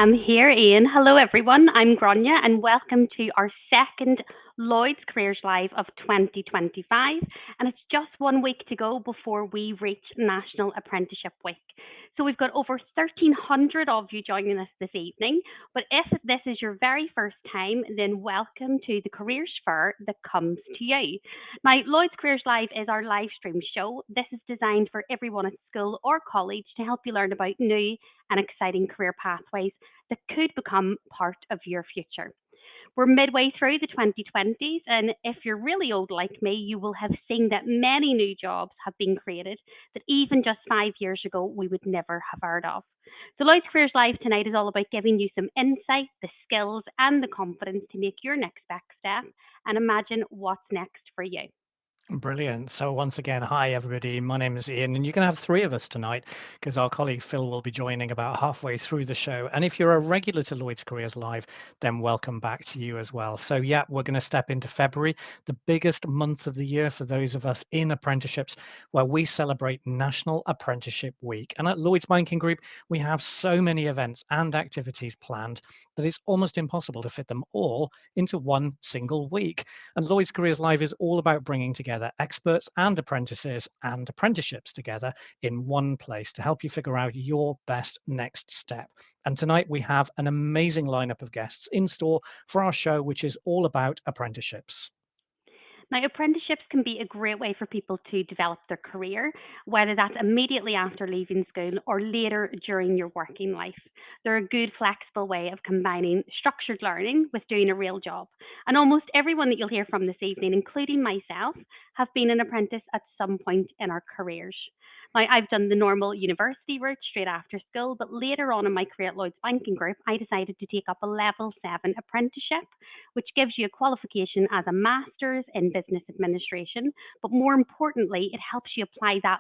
am here, Ian. Hello, everyone. I'm Grainne, and welcome to our second Lloyds Careers Live of 2025. And it's just 1 week to go before we reach National Apprenticeship Week. So we've got over 1,300 of you joining us this evening. But if this is your very first time, then welcome to the careers fair that comes to you. Now, Lloyds Careers Live is our live stream show. This is designed for everyone at school or college to help you learn about new and exciting career pathways that could become part of your future. We're midway through the 2020s, and if you're really old like me, you will have seen that many new jobs have been created that even just 5 years ago we would never have heard of. So, Lloyd's Careers Live tonight is all about giving you some insight, the skills, and the confidence to make your next best step and imagine what's next for you. Brilliant. So once again, hi everybody. My name is Ian, and you can have three of us tonight because our colleague Phil will be joining about halfway through the show. And if you're a regular to Lloyd's Careers Live, then welcome back to you as well. So yeah, we're going to step into February, the biggest month of the year for those of us in apprenticeships, where we celebrate National Apprenticeship Week. And at Lloyds Banking Group, we have so many events and activities planned that it's almost impossible to fit them all into one single week. And Lloyd's Careers Live is all about bringing together experts and apprentices and apprenticeships together in one place to help you figure out your best next step. And tonight we have an amazing lineup of guests in store for our show, which is all about apprenticeships. Now, apprenticeships can be a great way for people to develop their career, whether that's immediately after leaving school or later during your working life. They're a good, flexible way of combining structured learning with doing a real job. And almost everyone that you'll hear from this evening, including myself, have been an apprentice at some point in our careers. Now, I've done the normal university route straight after school, but later on in my career at Lloyds Banking Group, I decided to take up a level 7 apprenticeship, which gives you a qualification as a master's in business administration. But more importantly, it helps you apply that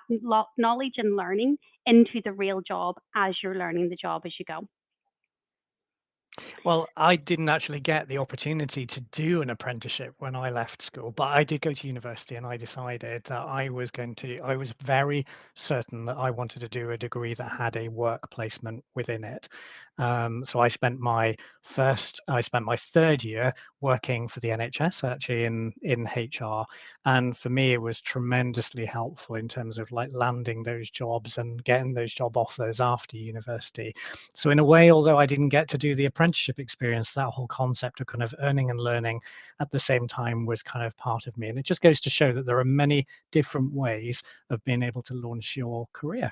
knowledge and learning into the real job as you're learning the job as you go. Well, I didn't actually get the opportunity to do an apprenticeship when I left school, but I did go to university and I decided that I was very certain that I wanted to do a degree that had a work placement within it. So I spent my third year working for the NHS, actually in HR. And for me, it was tremendously helpful in terms of like landing those jobs and getting those job offers after university. So in a way, although I didn't get to do the apprenticeship experience, that whole concept of kind of earning and learning at the same time was kind of part of me. And it just goes to show that there are many different ways of being able to launch your career.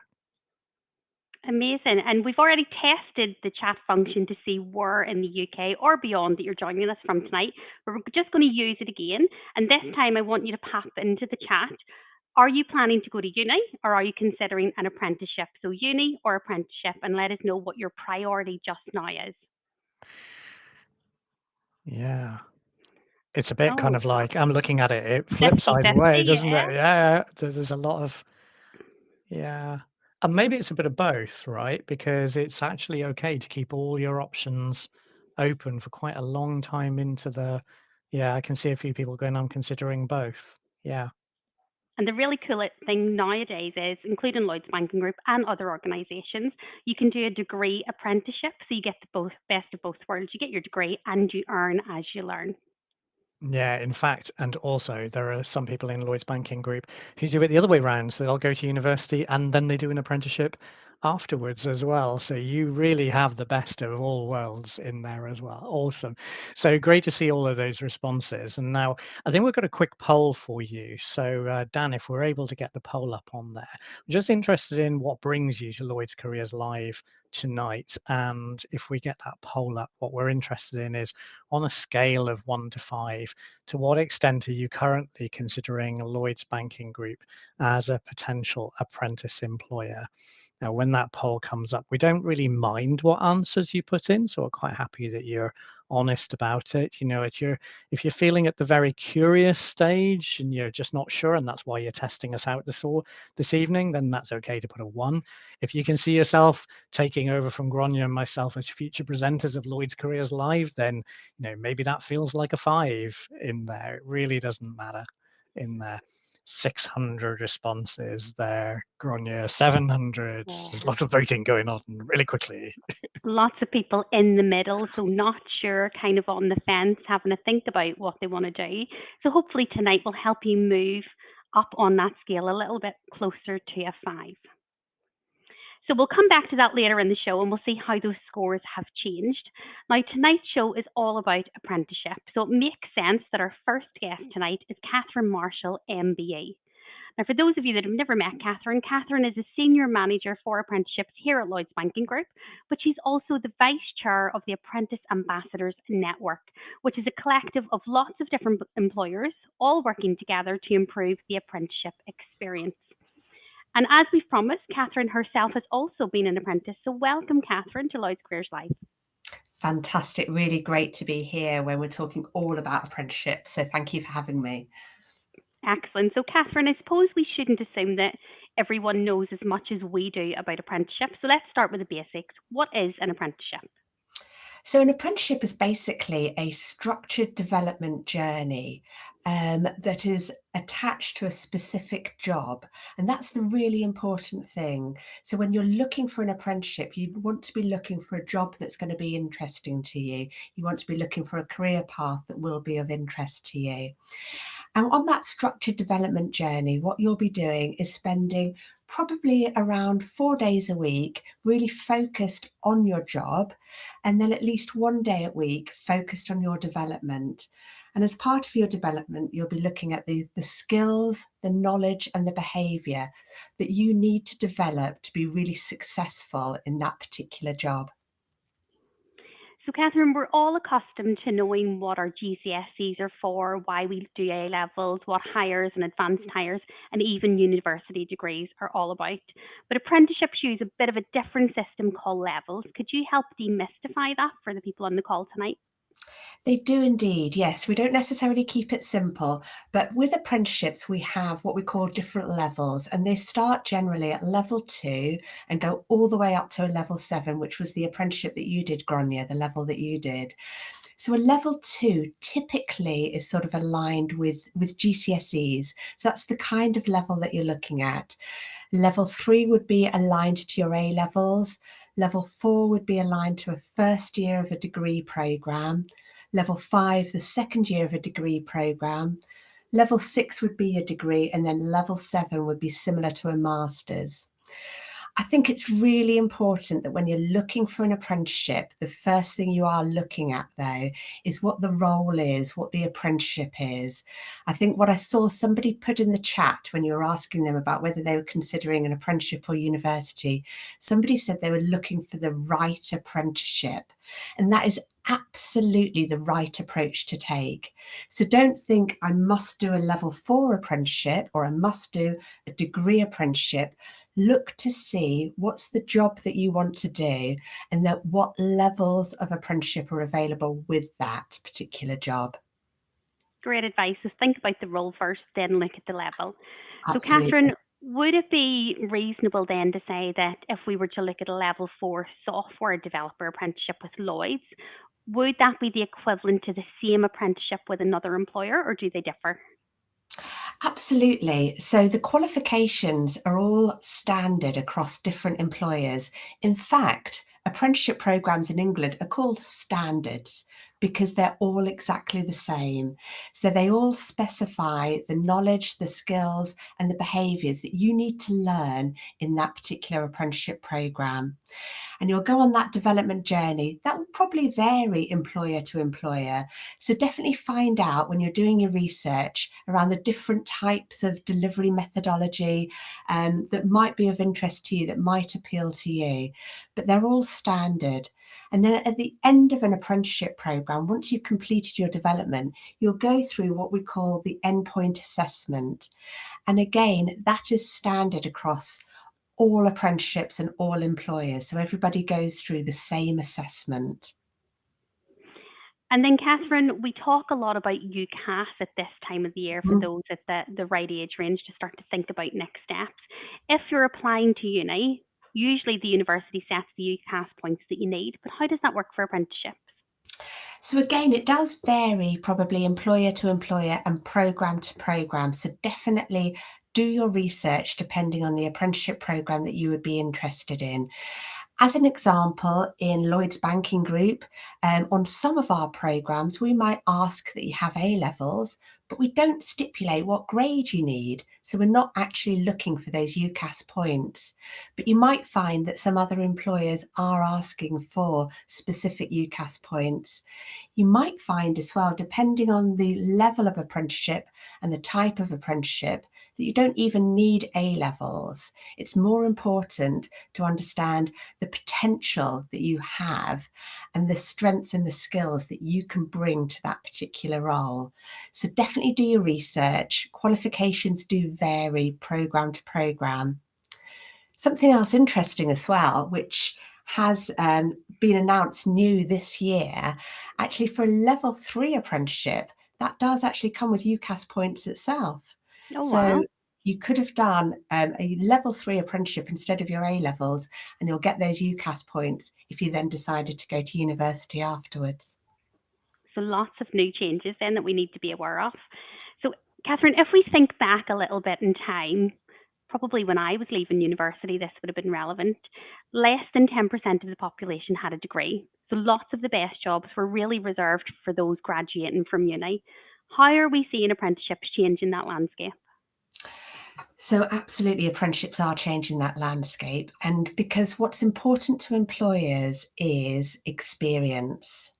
Amazing. And we've already tested the chat function to see where in the UK or beyond that you're joining us from tonight. But we're just going to use it again. And this time I want you to pop into the chat. Are you planning to go to uni or are you considering an apprenticeship? So uni or apprenticeship, and let us know what your priority just now is. Yeah. It's a bit kind Oh, of like, I'm looking at it, it flips either 50-50, way, doesn't yeah. it? Yeah, there's a lot of, yeah. And maybe it's a bit of both, right? Because it's actually okay to keep all your options open for quite a long time into the, yeah, I can see a few people going, I'm considering both. Yeah. And the really cool thing nowadays is, including Lloyds Banking Group and other organisations, you can do a degree apprenticeship. So you get the both best of both worlds. You get your degree and you earn as you learn. Yeah, in fact, and also there are some people in Lloyds Banking Group who do it the other way around. So they'll go to university and then they do an apprenticeship afterwards as well. So you really have the best of all worlds in there as well. Awesome. So great to see all of those responses. And now I think we've got a quick poll for you. So Dan, if we're able to get the poll up on there, I'm just interested in what brings you to Lloyds Careers Live tonight. And if we get that poll up, what we're interested in is on a scale of 1 to 5, to what extent are you currently considering Lloyds Banking Group as a potential apprentice employer? Now, when that poll comes up, we don't really mind what answers you put in, so we're quite happy that you're honest about it. You know, if you're feeling at the very curious stage and you're just not sure, and that's why you're testing us out this evening, then that's okay to put a 1. If you can see yourself taking over from Grainne and myself as future presenters of Lloyds Careers Live, then maybe that feels like a 5 in there. It really doesn't matter in there. 600 responses there, Grainne, 700. There's Yeah. lots of voting going on really quickly. lots of people in the middle, so not sure, kind of on the fence, having to think about what they want to do. So hopefully tonight will help you move up on that scale a little bit closer to a 5. So we'll come back to that later in the show and we'll see how those scores have changed. Now, tonight's show is all about apprenticeship. So it makes sense that our first guest tonight is Kathryn Marshall, MBE. Now, for those of you that have never met Kathryn, Kathryn is a senior manager for apprenticeships here at Lloyds Banking Group, but she's also the vice chair of the Apprentice Ambassadors Network, which is a collective of lots of different employers all working together to improve the apprenticeship experience. And as we've promised, Kathryn herself has also been an apprentice. So welcome, Kathryn, to Lloyds Careers Live. Fantastic. Really great to be here when we're talking all about apprenticeships. So thank you for having me. Excellent. So, Kathryn, I suppose we shouldn't assume that everyone knows as much as we do about apprenticeship. So let's start with the basics. What is an apprenticeship? So an apprenticeship is basically a structured development journey that is attached to a specific job. And that's the really important thing. So when you're looking for an apprenticeship, you want to be looking for a job that's going to be interesting to you. You want to be looking for a career path that will be of interest to you. And on that structured development journey, what you'll be doing is spending probably around 4 days a week really focused on your job, and then at least 1 day a week focused on your development. And as part of your development, you'll be looking at the skills, the knowledge and the behaviour that you need to develop to be really successful in that particular job. So, Kathryn, we're all accustomed to knowing what our GCSEs are for, why we do A levels, what hires and advanced hires, and even university degrees are all about. But apprenticeships use a bit of a different system called levels. Could you help demystify that for the people on the call tonight? They do indeed, yes. We don't necessarily keep it simple, but with apprenticeships, we have what we call different levels, and they start generally at level 2 and go all the way up to a level 7, which was the apprenticeship that you did, Grainne, the level that you did. So a level 2 typically is sort of aligned with GCSEs. So that's the kind of level that you're looking at. Level 3 would be aligned to your A levels. Level 4 would be aligned to a first year of a degree programme. Level 5, the second year of a degree programme. Level 6 would be a degree, and then level 7 would be similar to a master's. I think it's really important that when you're looking for an apprenticeship, the first thing you are looking at, though, is what the role is, what the apprenticeship is. I think what I saw somebody put in the chat when you were asking them about whether they were considering an apprenticeship or university, somebody said they were looking for the right apprenticeship. And that is absolutely the right approach to take. So don't think I must do a level 4 apprenticeship or I must do a degree apprenticeship. Look to see what's the job that you want to do and that what levels of apprenticeship are available with that particular job. Great advice. So think about the role first, then look at the level. Absolutely. So, Kathryn, would it be reasonable then to say that if we were to look at a level 4 software developer apprenticeship with Lloyds, would that be the equivalent to the same apprenticeship with another employer, or do they differ? Absolutely. So the qualifications are all standard across different employers. In fact, apprenticeship programs in England are called standards because they're all exactly the same. So they all specify the knowledge, the skills, and the behaviours that you need to learn in that particular apprenticeship program. And you'll go on that development journey. That will probably vary employer to employer. So definitely find out when you're doing your research around the different types of delivery methodology that might be of interest to you, that might appeal to you. But they're all standard. And then at the end of an apprenticeship program, once you've completed your development, you'll go through what we call the endpoint assessment. And again, that is standard across all apprenticeships and all employers. So everybody goes through the same assessment. And then, Kathryn, we talk a lot about UCAS at this time of the year for those at the right age range to start to think about next steps. If you're applying to uni, usually the university sets the UCAS points that you need, but how does that work for apprenticeships? So again, it does vary probably employer to employer and programme to programme. So definitely do your research depending on the apprenticeship programme that you would be interested in. As an example, in Lloyds Banking Group, on some of our programmes, we might ask that you have A-levels, but we don't stipulate what grade you need. So we're not actually looking for those UCAS points. But you might find that some other employers are asking for specific UCAS points. You might find as well, depending on the level of apprenticeship and the type of apprenticeship, that you don't even need A-levels. It's more important to understand the potential that you have and the strengths and the skills that you can bring to that particular role. So definitely do your research. Qualifications do vary programme to programme. Something else interesting as well, which has been announced new this year, actually for a level 3 apprenticeship, that does actually come with UCAS points itself. Oh, So wow. you could have done a level 3 apprenticeship instead of your A-levels, and you'll get those UCAS points if you then decided to go to university afterwards. So lots of new changes then that we need to be aware of. So, Kathryn, if we think back a little bit in time, probably when I was leaving university, this would have been relevant. Less than 10% of the population had a degree. So lots of the best jobs were really reserved for those graduating from uni. How are we seeing apprenticeships change in that landscape? So absolutely, apprenticeships are changing that landscape. And because what's important to employers is experience.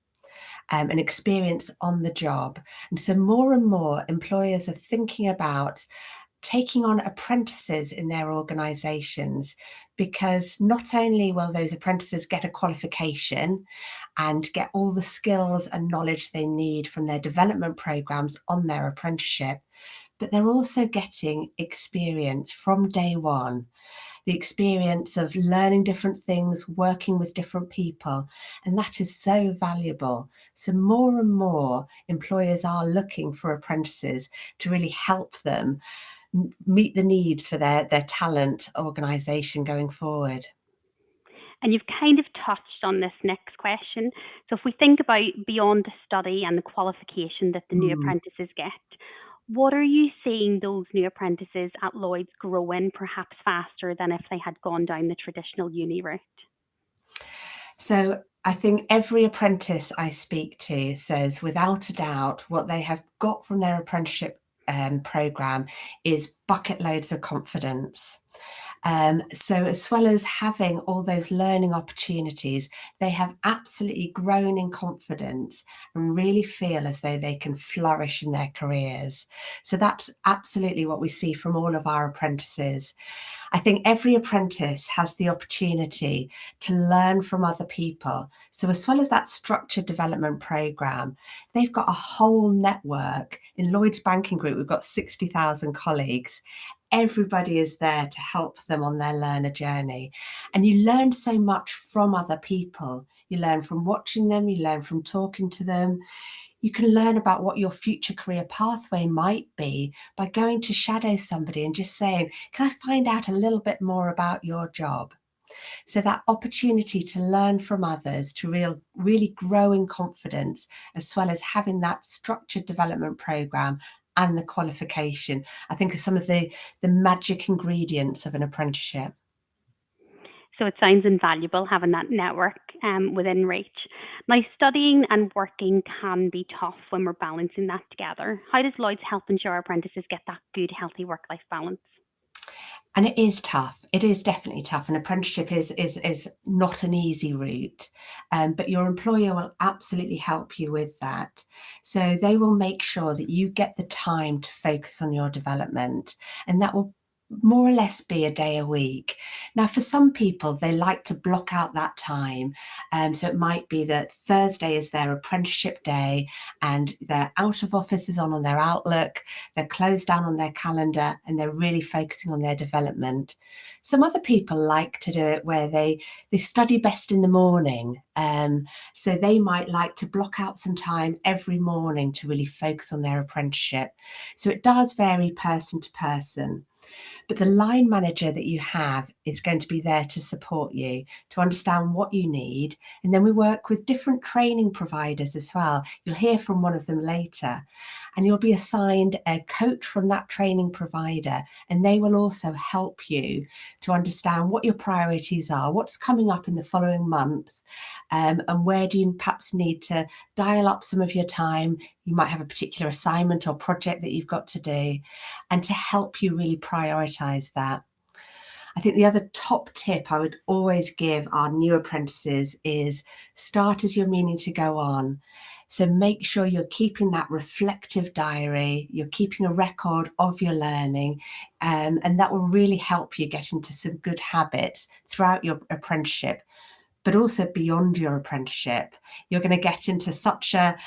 And experience on the job. And so more and more employers are thinking about taking on apprentices in their organisations, because not only will those apprentices get a qualification and get all the skills and knowledge they need from their development programmes on their apprenticeship, but they're also getting experience from day one. The experience of learning different things, working with different people, and that is so valuable. So more and more employers are looking for apprentices to really help them meet the needs for their talent organisation going forward. And you've kind of touched on this next question. So if we think about beyond the study and the qualification that the new apprentices get, what are you seeing those new apprentices at Lloyds grow in perhaps faster than if they had gone down the traditional uni route? So I think every apprentice I speak to says without a doubt what they have got from their apprenticeship programme is bucket loads of confidence. So as well as having all those learning opportunities, they have absolutely grown in confidence and really feel as though they can flourish in their careers. So that's absolutely what we see from all of our apprentices. I think every apprentice has the opportunity to learn from other people. So as well as that structured development programme, they've got a whole network. In Lloyds Banking Group, we've got 60,000 colleagues. Everybody is there to help them on their learner journey. And you learn so much from other people. You learn from watching them, you learn from talking to them. You can learn about what your future career pathway might be by going to shadow somebody and just saying, can I find out a little bit more about your job? So that opportunity to learn from others, to really grow in confidence, as well as having that structured development programme and the qualification, I think are some of the magic ingredients of an apprenticeship. So it sounds invaluable having that network within reach. Now, studying and working can be tough when we're balancing that together. How does Lloyds help ensure apprentices get that good, healthy work-life balance? And it is tough. It is definitely tough. An apprenticeship is not an easy route, but your employer will absolutely help you with that. So they will make sure that you get the time to focus on your development, and that will more or less be a day a week. Now, for some people, they like to block out that time. So it might be that Thursday is their apprenticeship day and their out of office is on their Outlook, they're closed down on their calendar, and they're really focusing on their development. Some other people like to do it where they study best in the morning. So they might like to block out some time every morning to really focus on their apprenticeship. So it does vary person to person. But the line manager that you have is going to be there to support you, to understand what you need. And then we work with different training providers as well. You'll hear from one of them later. and you'll be assigned a coach from that training provider, and they will also help you to understand what your priorities are, what's coming up in the following month, and where do you perhaps need to dial up some of your time. You might have a particular assignment or project that you've got to do, and to help you really prioritize that. I think the other top tip I would always give our new apprentices is start as you're meaning to go on. So make sure you're keeping that reflective diary, you're keeping a record of your learning, and that will really help you get into some good habits throughout your apprenticeship, but also beyond your apprenticeship. You're going to get into such a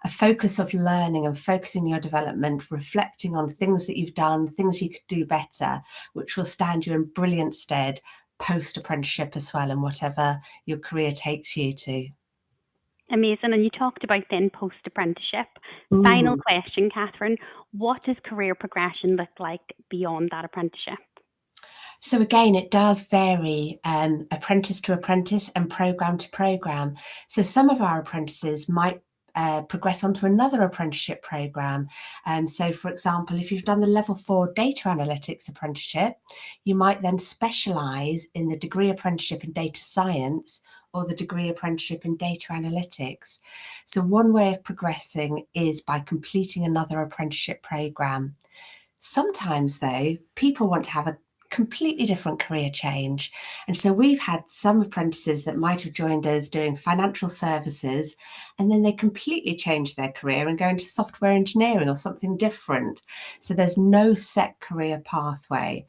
focus of learning and focusing your development, reflecting on things that you've done, things you could do better, which will stand you in brilliant stead post-apprenticeship as well, and whatever your career takes you to. Amazing. And you talked about then post-apprenticeship. Final question, Kathryn. What does career progression look like beyond that apprenticeship? So again, it does vary apprentice to apprentice and programme to programme. So some of our apprentices might progress onto another apprenticeship programme. So for example, if you've done the level 4 data analytics apprenticeship, you might then specialise in the degree apprenticeship in data science or the degree apprenticeship in data analytics. So one way of progressing is by completing another apprenticeship programme. Sometimes though, people want to have a completely different career change. And so we've had some apprentices that might have joined us doing financial services, and then they completely change their career and go into software engineering or something different. So there's no set career pathway,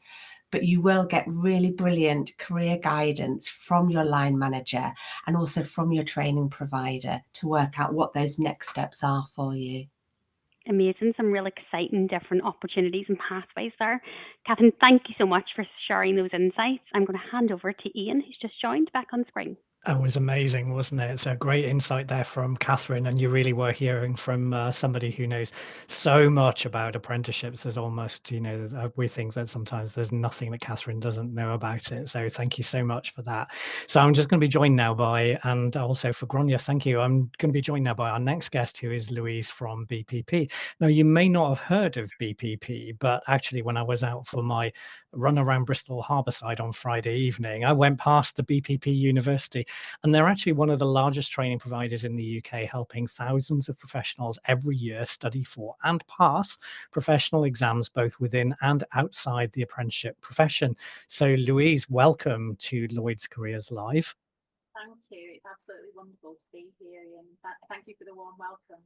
but you will get really brilliant career guidance from your line manager and also from your training provider to work out what those next steps are for you. Amazing. Some real exciting different opportunities and pathways there. Kathryn, thank you so much for sharing those insights. I'm going to hand over to Ian, who's just joined back on screen. That was amazing, wasn't it? So great insight there from Kathryn, and you really were hearing from somebody who knows so much about apprenticeships. There's almost, we think that sometimes there's nothing that Kathryn doesn't know about it. So thank you so much for that. So I'm just going to be joined now by, and also for Grainne, thank you. I'm going to be joined now by our next guest, who is Louise from BPP. Now, you may not have heard of BPP, but actually when I was out for my run around Bristol Harbourside on Friday evening, I went past the BPP University, and they're actually one of the largest training providers in the UK, helping thousands of professionals every year study for and pass professional exams, both within and outside the apprenticeship profession. So Louise, welcome to Lloyds Careers Live. Thank you. It's absolutely wonderful to be here, and thank you for the warm welcome.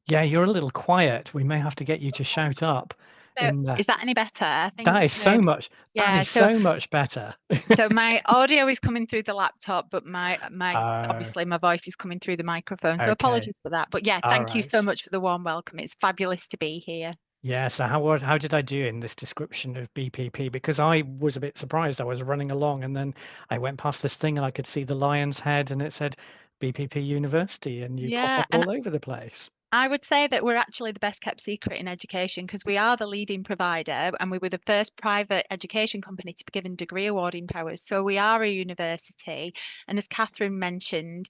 Yeah, you're a little quiet. We may have to get you to shout up. So, is that any better? I think that is so much. Yeah, that is so much better. So my audio is coming through the laptop, but my obviously my voice is coming through the microphone. So apologies for that. But yeah, thank you so much for the warm welcome. It's fabulous to be here. Yeah, so how did I do in this description of BPP? Because I was a bit surprised. I was running along and then I went past this thing and I could see the lion's head and it said BPP University, and you pop up all over the place. I would say that we're actually the best kept secret in education, because we are the leading provider and we were the first private education company to be given degree awarding powers. So we are a university. And as Kathryn mentioned,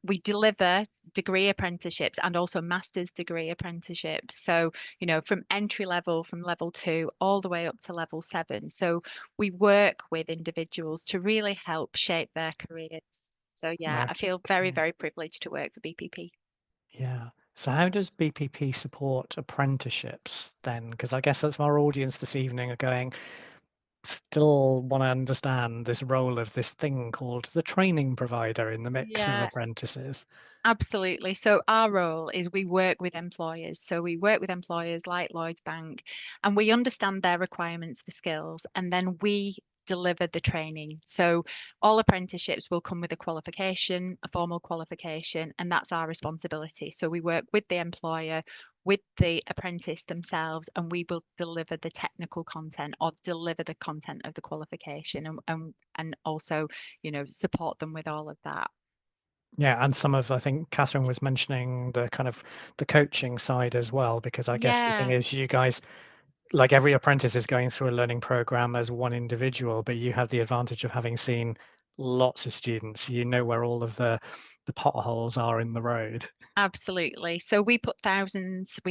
we deliver degree apprenticeships and also master's degree apprenticeships. So, from entry level, from level 2 all the way up to level 7. So we work with individuals to really help shape their careers. So yeah, I feel very, very privileged to work for BPP. Yeah. So how does BPP support apprenticeships then? Because I guess that's our audience this evening are going, still want to understand this role of this thing called the training provider in the mix of apprentices. Absolutely. So our role is we work with employers. So we work with employers like Lloyds Bank, and we understand their requirements for skills, and then we deliver the training. So all apprenticeships will come with a qualification, a formal qualification, and that's our responsibility. So we work with the employer, with the apprentice themselves, and we will deliver the technical content or deliver the content of the qualification, and also, support them with all of that. Yeah, and I think Kathryn was mentioning the kind of the coaching side as well, because I guess the thing is, you guys, like every apprentice is going through a learning program as one individual, but you have the advantage of having seen lots of students. You know where all of the potholes are in the road. Absolutely. So we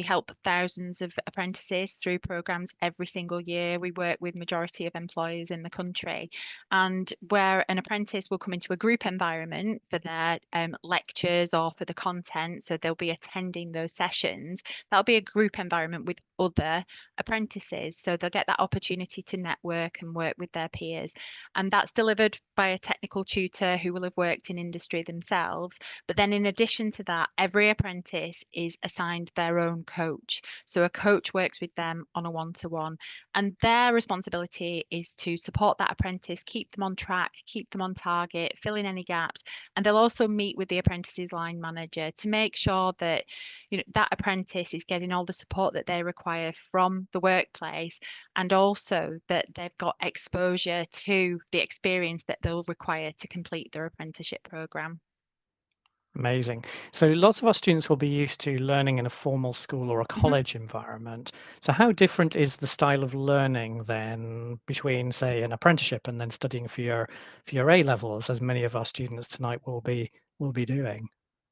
help thousands of apprentices through programs every single year. We work with majority of employers in the country, and where an apprentice will come into a group environment for their lectures or for the content, so they'll be attending those sessions. That'll be a group environment with other apprentices, so they'll get that opportunity to network and work with their peers, and that's delivered by a technical tutor who will have worked in industry themselves. But then in addition to that, every apprentice is assigned their own coach. So a coach works with them on a one-to-one, and their responsibility is to support that apprentice, keep them on track, keep them on target, fill in any gaps. And they'll also meet with the apprentice's line manager to make sure that, that apprentice is getting all the support that they require from the workplace, and also that they've got exposure to the experience that they'll require to complete their apprenticeship program. Amazing. So lots of our students will be used to learning in a formal school or a Mhm. college environment. So how different is the style of learning then between, say, an apprenticeship and then studying for your A levels, as many of our students tonight will be doing?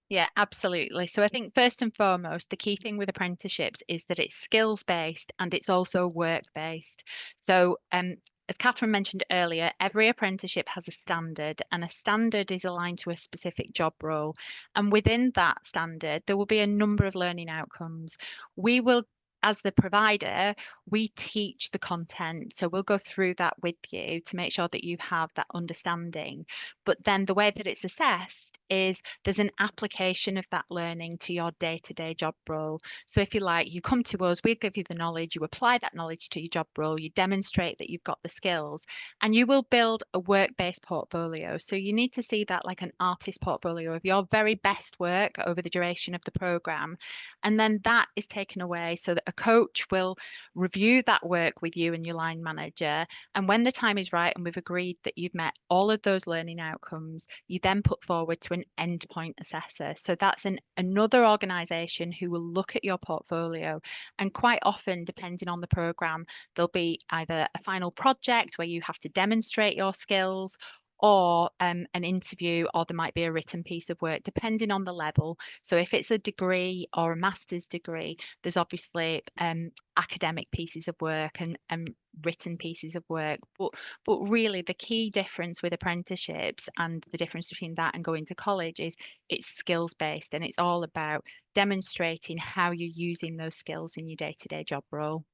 Yeah, absolutely. So I think first and foremost, the key thing with apprenticeships is that it's skills based and it's also work based. So as Kathryn mentioned earlier, every apprenticeship has a standard, and a standard is aligned to a specific job role. And within that standard, there will be a number of learning outcomes. We will, as the provider, we teach the content. So we'll go through that with you to make sure that you have that understanding. But then the way that it's assessed is there's an application of that learning to your day-to-day job role. So if you like, you come to us, we give you the knowledge, you apply that knowledge to your job role, you demonstrate that you've got the skills, and you will build a work-based portfolio. So you need to see that like an artist portfolio of your very best work over the duration of the program. And then that is taken away so that a coach will review that work with you and your line manager. And when the time is right and we've agreed that you've met all of those learning outcomes, you then put forward to an endpoint assessor. So that's another organisation who will look at your portfolio. And quite often, depending on the programme, there'll be either a final project where you have to demonstrate your skills, or an interview, or there might be a written piece of work, depending on the level. So if it's a degree or a master's degree, there's obviously academic pieces of work and written pieces of work. But really, the key difference with apprenticeships and the difference between that and going to college is it's skills based, and it's all about demonstrating how you're using those skills in your day-to-day job role.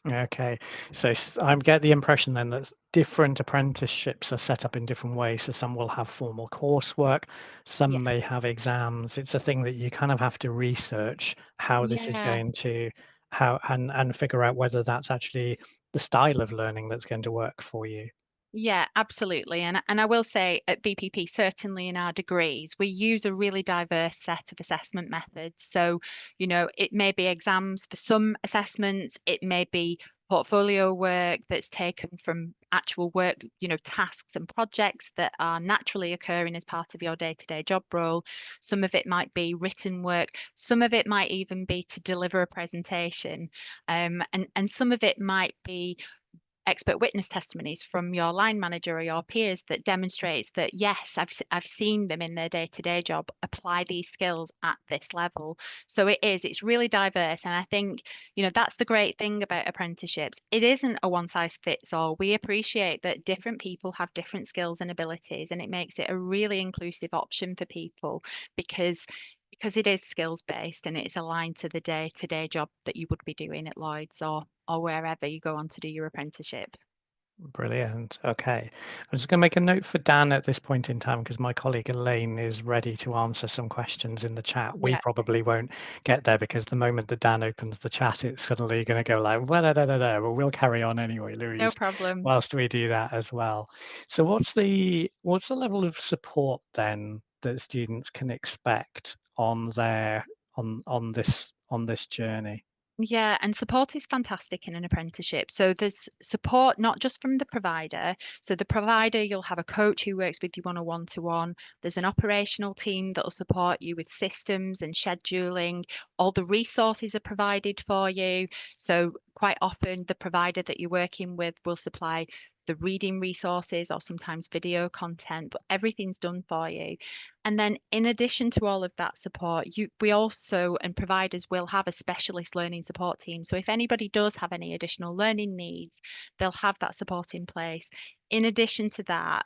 Okay, so I get the impression then that different apprenticeships are set up in different ways. So some will have formal coursework, some Yes. may have exams. It's a thing that you kind of have to research how this is Yeah. going to and figure out whether that's actually the style of learning that's going to work for you. Yeah, absolutely. And I will say at BPP, certainly in our degrees, we use a really diverse set of assessment methods. So, it may be exams for some assessments, it may be portfolio work that's taken from actual work, tasks and projects that are naturally occurring as part of your day-to-day job role. Some of it might be written work, some of it might even be to deliver a presentation, and some of it might be expert witness testimonies from your line manager or your peers that demonstrates that yes, I've seen them in their day-to-day job apply these skills at this level. So it's really diverse, and I think that's the great thing about apprenticeships. It isn't a one size fits all. We appreciate that different people have different skills and abilities, and it makes it a really inclusive option for people because it is skills based and it's aligned to the day-to-day job that you would be doing at Lloyds or wherever you go on to do your apprenticeship. Brilliant. Okay. I'm just going to make a note for Dan at this point in time because my colleague Elaine is ready to answer some questions in the chat. We Yeah, probably won't get there because the moment that Dan opens the chat, it's suddenly going to go like, well, da, da, da, da. Well, we'll carry on anyway, no Louise, problem. whilst we do that as well. So what's the level of support then that students can expect on this journey? Yeah, and support is fantastic in an apprenticeship. So there's support not just from the provider. So the provider, you'll have a coach who works with you on a one-to-one. There's an operational team that will support you with systems and scheduling. All the resources are provided for you. So quite often the provider that you're working with will supply the reading resources or sometimes video content, but everything's done for you. And then in addition to all of that support, we also, and providers will have a specialist learning support team. So if anybody does have any additional learning needs, they'll have that support in place. In addition to that,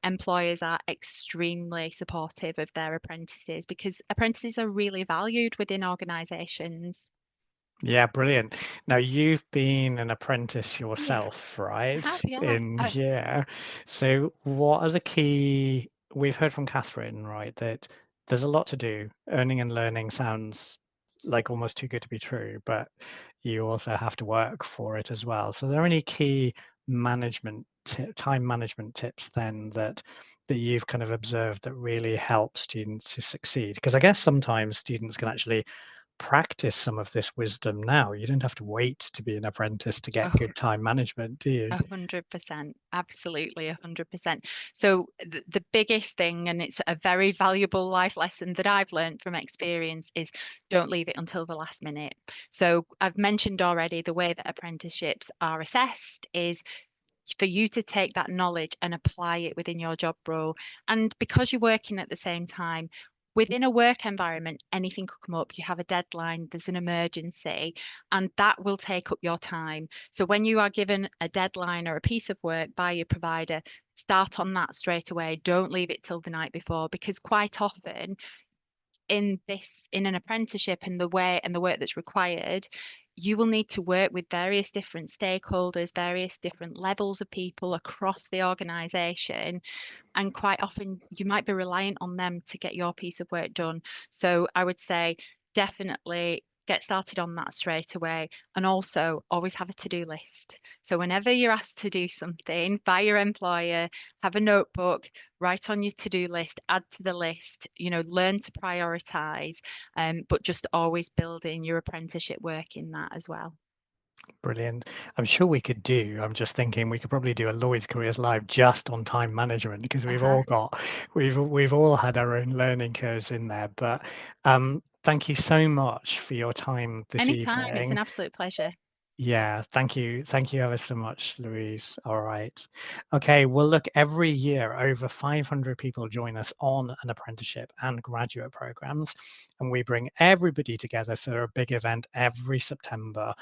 employers are extremely supportive of their apprentices because apprentices are really valued within organisations. Yeah, brilliant. Now you've been an apprentice Yeah, yourself, I right? have, yeah. Yeah. So what are the key, we've heard from Kathryn, right, that there's a lot to do. Earning and learning sounds like almost too good to be true, but you also have to work for it as well. So are there any key time management tips then that you've kind of observed that really help students to succeed? Because I guess sometimes students can actually practice some of this wisdom now. You don't have to wait to be an apprentice to get good time management, do you? 100%, absolutely 100%. So the biggest thing, and it's a very valuable life lesson that I've learned from experience, is don't leave it until the last minute. So I've mentioned already the way that apprenticeships are assessed is for you to take that knowledge and apply it within your job role. And because you're working at the same time, within a work environment, anything could come up. You have a deadline, there's an emergency, and that will take up your time. So when you are given a deadline or a piece of work by your provider, start on that straight away. Don't leave it till the night before, because quite often in an apprenticeship and the work that's required, you will need to work with various different stakeholders, various different levels of people across the organization, and quite often you might be reliant on them to get your piece of work done. So I would say definitely get started on that straight away, and also always have a to-do list. So whenever you're asked to do something by your employer, have a notebook, write on your to-do list, add to the list, learn to prioritize, but just always building your apprenticeship work in that as well. Brilliant. I'm sure we could do, I'm just thinking we could probably do a Lloyds Careers Live just on time management, because we've all had our own learning curves in there. But thank you so much for your time this Anytime, it's an evening. absolute pleasure. Yeah, thank you ever so much, Louise. All right. Okay, well, look, every year over 500 people join us on an apprenticeship and graduate programs, and we bring everybody together for a big event every September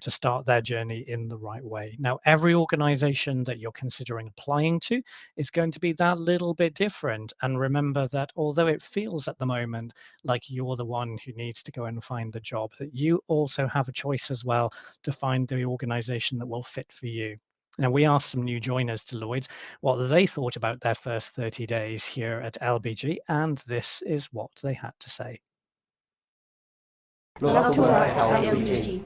to start their journey in the right way. Now, every organization that you're considering applying to is going to be that little bit different. And remember that although it feels at the moment like you're the one who needs to go and find the job, that you also have a choice as well to find the organization that will fit for you. Now, we asked some new joiners to Lloyds what they thought about their first 30 days here at LBG, and this is what they had to say. Love to work at LBG.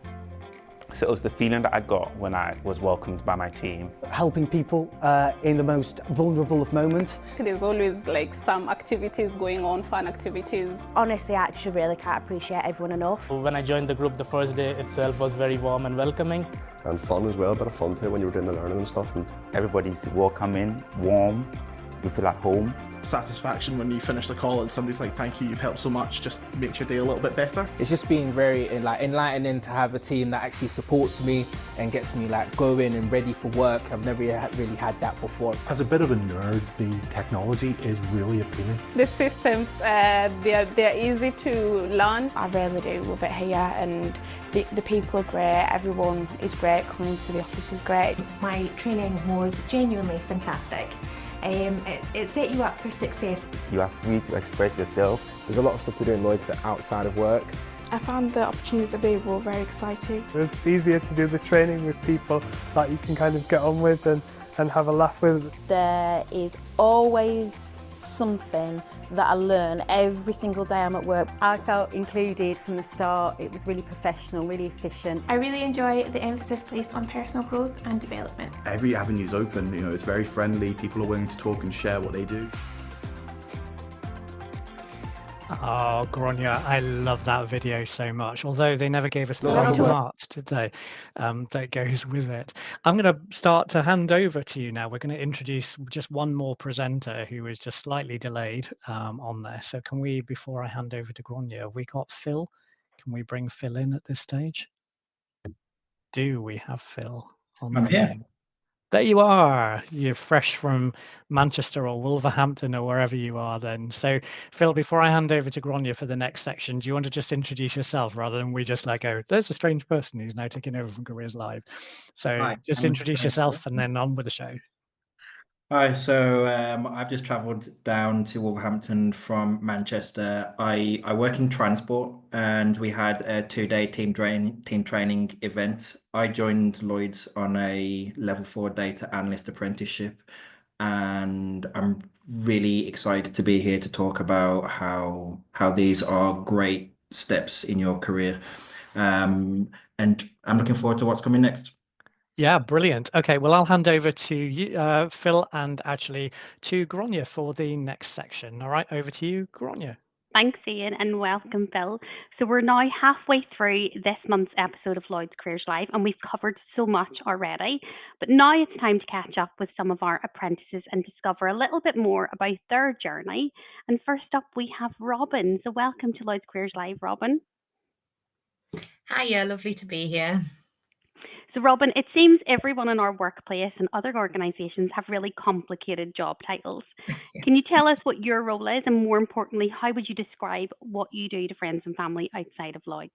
So it was the feeling that I got when I was welcomed by my team. Helping people in the most vulnerable of moments. There's always like some activities going on, fun activities. Honestly, I actually really can't appreciate everyone enough. When I joined the group, the first day itself was very warm and welcoming. And fun as well, a bit of fun too when you were doing the learning and stuff. And everybody's welcoming, warm, you feel at home. Satisfaction when you finish the call and somebody's like, thank you, you've helped so much, just makes your day a little bit better. It's just been very enlightening to have a team that actually supports me and gets me going and ready for work. I've never really had that before. As a bit of a nerd, the technology is really appealing. The systems, they're easy to learn. I really do love it here, and the people are great, everyone is great, coming to the office is great. My training was genuinely fantastic. It set you up for success. You are free to express yourself. There's a lot of stuff to do in Lloyds that outside of work. I found the opportunities available very exciting. It was easier to do the training with people that you can kind of get on with and have a laugh with. There is always something that I learn every single day I'm at work. I felt included from the start. It was really professional, really efficient. I really enjoy the emphasis placed on personal growth and development. Every avenue's open, it's very friendly, people are willing to talk and share what they do. Oh, Grainne, I love that video so much. Although they never gave us the right art, did they? That goes with it. I'm going to start to hand over to you now. We're going to introduce just one more presenter who is just slightly delayed on there. So can we, before I hand over to Grainne, have we got Phil? Can we bring Phil in at this stage? Do we have Phil on I'm here. There you are. You're fresh from Manchester or Wolverhampton or wherever you are then. So, Phil, before I hand over to Grainne for the next section, do you want to just introduce yourself rather than we just like, oh, there's a strange person who's now taking over from Careers Live. So Hi, just I'm introduce Phil. yourself and then on with the show. Hi, so I've just travelled down to Wolverhampton from Manchester. I work in transport, and we had a 2-day team training event. I joined Lloyds on a level 4 data analyst apprenticeship, and I'm really excited to be here to talk about how these are great steps in your career. And I'm looking forward to what's coming next. Yeah, brilliant. Okay, well, I'll hand over to you, Phil, and actually to Grainne for the next section. All right, over to you, Grainne. Thanks, Ian, and welcome, Phil. So we're now halfway through this month's episode of Lloyds Careers Live, and we've covered so much already. But now it's time to catch up with some of our apprentices and discover a little bit more about their journey. And first up, we have Robyn. So welcome to Lloyds Careers Live, Robyn. Hiya, lovely to be here. So, Robyn, it seems everyone in our workplace and other organisations have really complicated job titles. Can you tell us what your role is, and more importantly, how would you describe what you do to friends and family outside of Lloyds?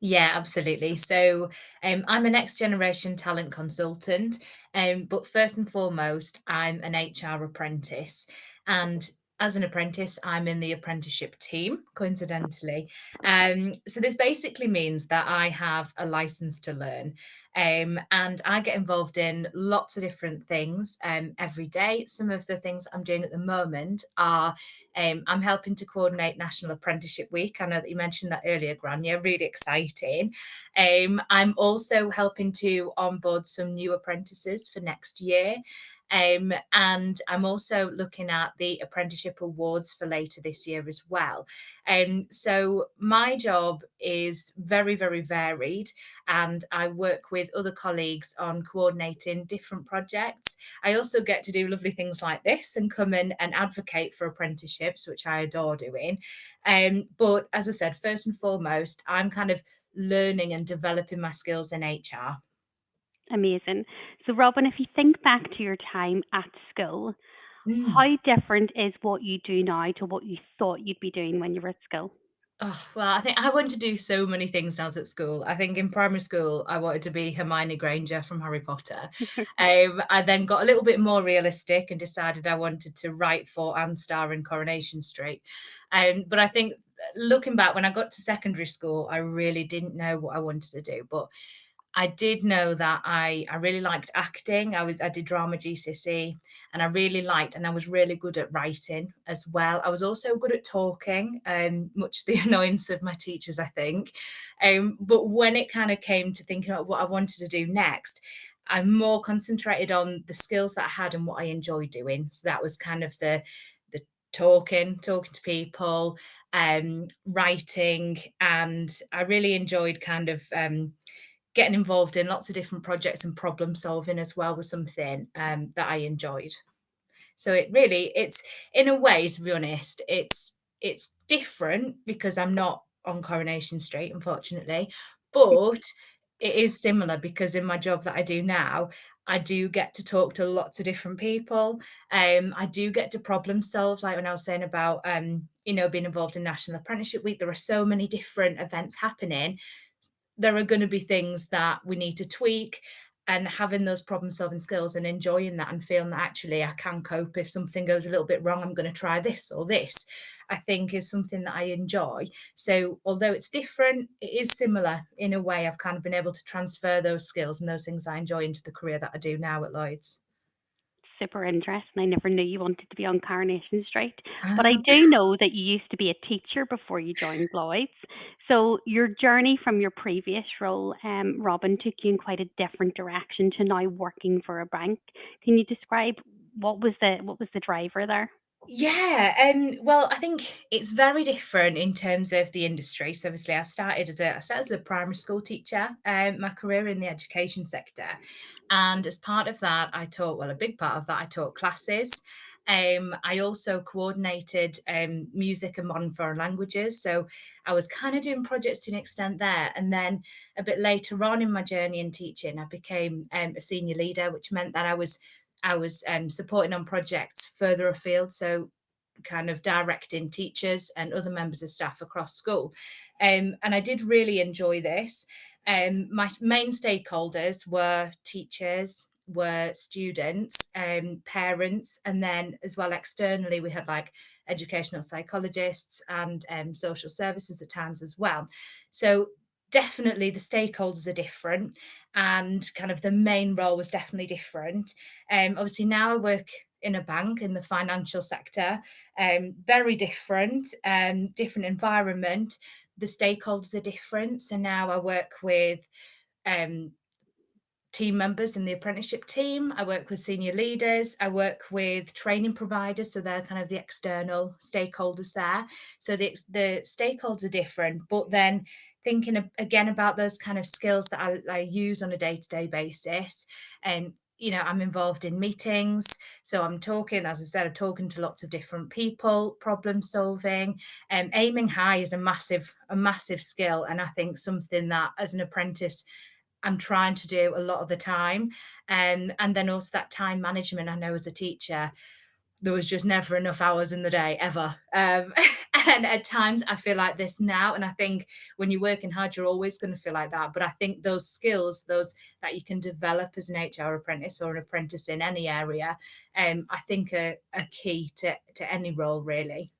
Yeah, absolutely. So I'm a next generation talent consultant, but first and foremost, I'm an HR apprentice. And as an apprentice, I'm in the apprenticeship team, coincidentally. So this basically means that I have a license to learn. And I get involved in lots of different things every day. Some of the things I'm doing at the moment are I'm helping to coordinate National Apprenticeship Week. I know that you mentioned that earlier, Grainne, really exciting. I'm also helping to onboard some new apprentices for next year. And I'm also looking at the apprenticeship awards for later this year as well. So my job is very, very varied, and I work with other colleagues on coordinating different projects. I also get to do lovely things like this and come in and advocate for apprenticeships, which I adore doing. But as I said, first and foremost, I'm kind of learning and developing my skills in HR. Amazing. So, Robyn, if you think back to your time at school, how different is what you do now to what you thought you'd be doing when you were at school? Oh, well, I think I wanted to do so many things when I was at school. I think in primary school, I wanted to be Hermione Granger from Harry Potter. I then got a little bit more realistic and decided I wanted to write for and star in Coronation Street. But I think looking back, when I got to secondary school, I really didn't know what I wanted to do. But I did know that I really liked acting. I did drama GCSE, and I really liked, and I was really good at writing as well. I was also good at talking, much to the annoyance of my teachers, I think. But when it kind of came to thinking about what I wanted to do next, I more concentrated on the skills that I had and what I enjoyed doing. So that was kind of the talking to people, writing, and I really enjoyed kind of getting involved in lots of different projects, and problem solving as well was something that I enjoyed. So it's in a way, to be honest, it's different because I'm not on Coronation Street, unfortunately, but it is similar because in my job that I do now, I do get to talk to lots of different people. I do get to problem solve, like when I was saying about being involved in National Apprenticeship Week. There are so many different events happening. There are going to be things that we need to tweak, and having those problem solving skills and enjoying that and feeling that actually I can cope if something goes a little bit wrong, I'm going to try this or this, I think is something that I enjoy. So although it's different, it is similar in a way. I've kind of been able to transfer those skills and those things I enjoy into the career that I do now at Lloyds. Super interesting. I never knew you wanted to be on Coronation Street, but I do know that you used to be a teacher before you joined Lloyds. So your journey from your previous role, Robyn, took you in quite a different direction to now working for a bank. Can you describe what was the driver there? Yeah, well, I think it's very different in terms of the industry. So obviously, I started as a primary school teacher, my career in the education sector, and as part of that, I taught. Well, a big part of that, I taught classes, I also coordinated music and modern foreign languages. So I was kind of doing projects to an extent there. And then a bit later on in my journey in teaching, I became a senior leader, which meant that I was supporting on projects further afield. So kind of directing teachers and other members of staff across school. And I did really enjoy this. My main stakeholders were teachers, were students, parents, and then as well externally we had like educational psychologists and social services at times as well. So definitely the stakeholders are different, and kind of the main role was definitely different. Obviously now I work in a bank in the financial sector, very different, different environment. The stakeholders are different. So now I work with team members in the apprenticeship team. I work with senior leaders. I work with training providers. So they're kind of the external stakeholders there. So the stakeholders are different, but then thinking again about those kind of skills that I use on a day-to-day basis. And I'm involved in meetings. So I'm talking, as I said, I'm talking to lots of different people, problem solving. Aiming high is a massive skill. And I think something that as an apprentice, I'm trying to do a lot of the time. And then also that time management. I know as a teacher, there was just never enough hours in the day ever. And at times I feel like this now. And I think when you're working hard, you're always going to feel like that. But I think those skills, those that you can develop as an HR apprentice or an apprentice in any area, I think are key to any role, really.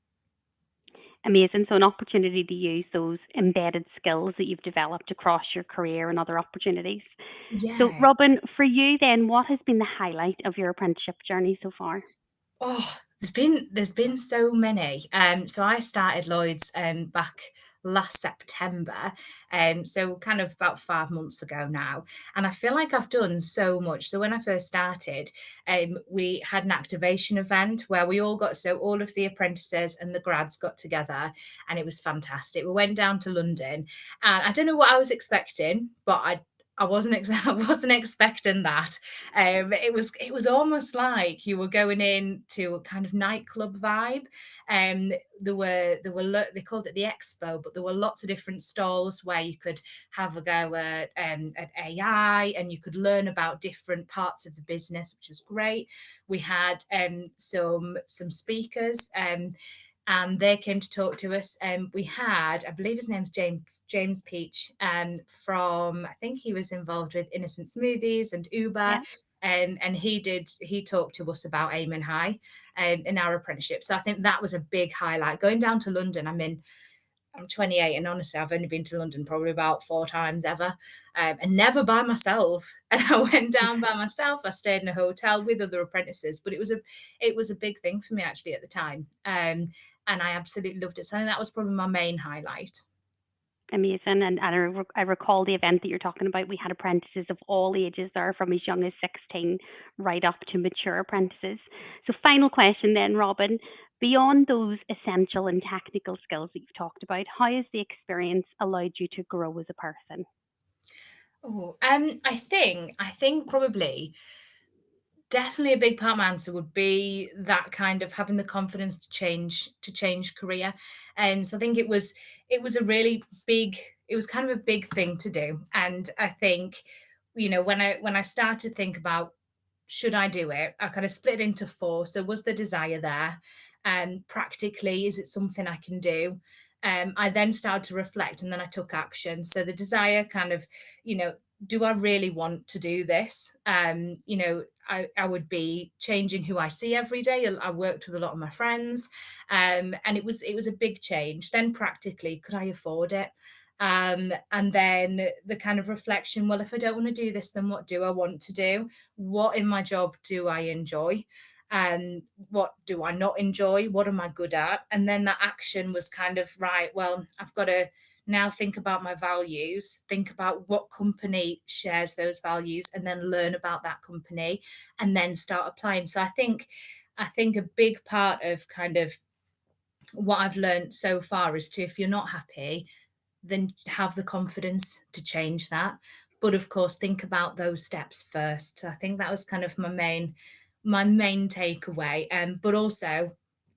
Amazing. So an opportunity to use those embedded skills that you've developed across your career and other opportunities. Yeah. So Robyn, for you then, what has been the highlight of your apprenticeship journey so far? Oh, there's been so many. So I started Lloyds back last September, so kind of about 5 months ago now, and I feel like I've done so much. So when I first started, we had an activation event where we all of the apprentices and the grads got together, and it was fantastic. We went down to London, and I don't know what I was expecting, but I wasn't expecting that. It was almost like you were going into a kind of nightclub vibe. There were they called it the expo, but there were lots of different stalls where you could have a go at AI, and you could learn about different parts of the business, which was great. We had some speakers. And they came to talk to us. We had, I believe his name's James Peach, from, I think he was involved with Innocent Smoothies and Uber. Yeah. And he talked to us about aiming high in our apprenticeship. So I think that was a big highlight. Going down to London, I'm 28, and honestly, I've only been to London probably about 4 times ever, and never by myself. And I went down by myself. I stayed in a hotel with other apprentices, but it was a big thing for me actually at the time, and I absolutely loved it. So I think that was probably my main highlight. Amazing. And I recall the event that you're talking about. We had apprentices of all ages there, from as young as 16 right up to mature apprentices. So final question then, Robyn, beyond those essential and technical skills that you've talked about, how has the experience allowed you to grow as a person? Oh, I think probably definitely a big part of my answer would be that kind of having the confidence to change career. And so I think it was a really big, it was kind of a big thing to do. And I think, when I started to think about, should I do it, I kind of split into 4. So was the desire there? Practically, is it something I can do? I then started to reflect, and then I took action. So the desire kind of, do I really want to do this? I would be changing who I see every day. I worked with a lot of my friends, and it was a big change. Then practically, could I afford it? And then the kind of reflection, well, if I don't want to do this, then what do I want to do? What in my job do I enjoy? And what do I not enjoy? What am I good at? And then that action was kind of, right, well, I've got to now think about my values, think about what company shares those values, and then learn about that company and then start applying. So I think a big part of kind of what I've learned so far is to, if you're not happy, then have the confidence to change that. But of course, think about those steps first. So I think that was kind of my main my main takeaway, but also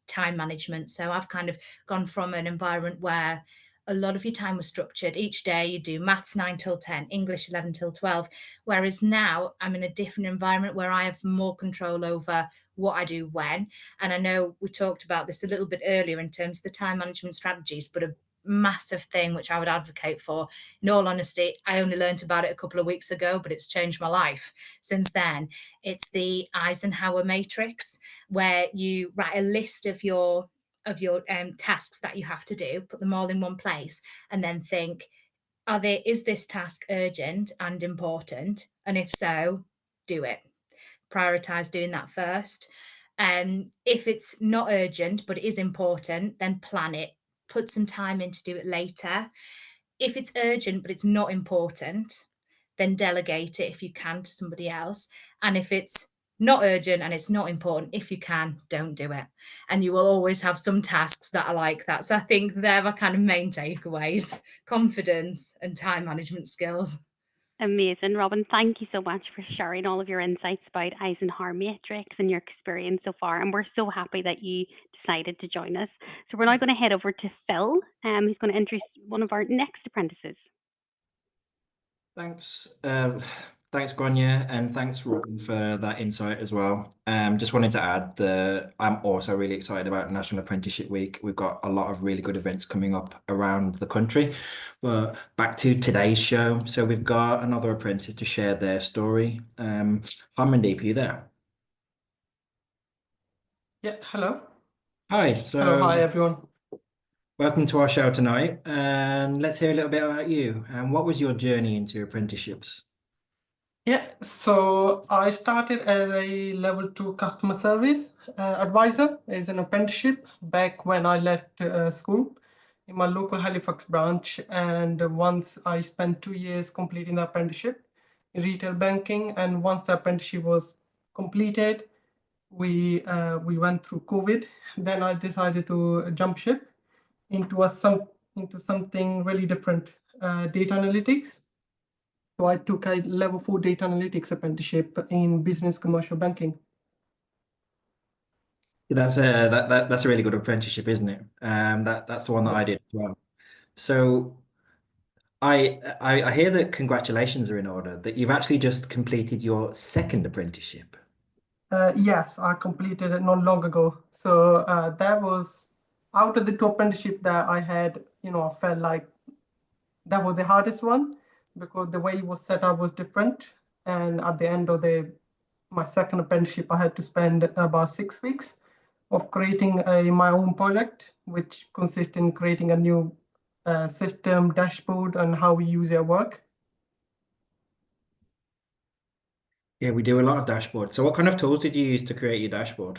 time management. So I've kind of gone from an environment where a lot of your time was structured. Each day you do maths 9 till 10, English 11 till 12. Whereas now I'm in a different environment where I have more control over what I do when. And I know we talked about this a little bit earlier in terms of the time management strategies, but a massive thing which I would advocate for. In all honesty, I only learned about it a couple of weeks ago, but it's changed my life since then. It's the Eisenhower matrix, where you write a list of your tasks that you have to do, put them all in one place, and then think, is this task urgent and important? And if so, do it. Prioritize doing that first. If it's not urgent, but it is important, then plan it. Put some time in to do it later. If it's urgent, but it's not important, then delegate it if you can to somebody else. And if it's not urgent and it's not important, if you can, don't do it. And you will always have some tasks that are like that. So I think they're my kind of main takeaways: confidence and time management skills. Amazing, Robyn. Thank you so much for sharing all of your insights about Eisenhower Matrix and your experience so far. And we're so happy that you decided to join us. So we're now going to head over to Phil, who's going to introduce one of our next apprentices. Thanks. Thanks, Grainne, and thanks, Robyn, for that insight as well. Just wanted to add that I'm also really excited about National Apprenticeship Week. We've got a lot of really good events coming up around the country. But back to today's show. So we've got another apprentice to share their story. Harmandeep, are you there? Yeah, hello. Hi. So Hello, hi everyone. welcome to our show tonight, and let's hear a little bit about you. And what was your journey into apprenticeships? Yeah, so I started as a level 2 customer service advisor as an apprenticeship back when I left school in my local Halifax branch. And once I spent 2 years completing the apprenticeship in retail banking, and once the apprenticeship was completed, we went through COVID. Then I decided to jump ship into something really different, data analytics. So I took a level 4 data analytics apprenticeship in business commercial banking. That's a really good apprenticeship, isn't it? That's the one that I did as well. So I hear that congratulations are in order, that you've actually just completed your second apprenticeship. Yes, I completed it not long ago. So that was out of the 2 apprenticeship that I had, I felt like that was the hardest one because the way it was set up was different. And at the end of my second apprenticeship, I had to spend about 6 weeks of creating my own project, which consists in creating a new system, dashboard, and how we use it at work. Yeah, we do a lot of dashboards. So what kind of tools did you use to create your dashboard?